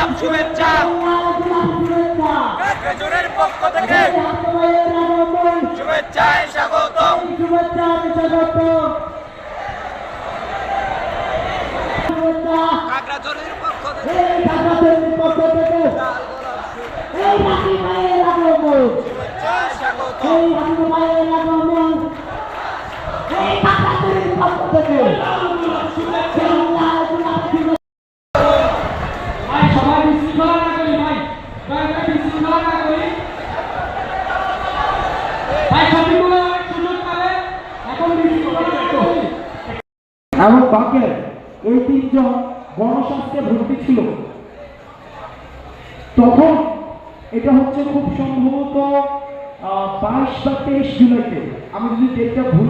গোলাপ শুভেচ্ছা খেজুরের পক্ষ থেকে শুভেচ্ছায় স্বাগতম। খাগড়াছড়ির পক্ষ থেকে শুভেচ্ছায় স্বাগতম। এবং বাকের এই তিনজন গণস্বাস্থ্যে ভর্তি ছিল। তখন এটা হচ্ছে খুব সম্ভবত 22 বা 23 জুলাইতে, আমি যদি ডেটটা ভুল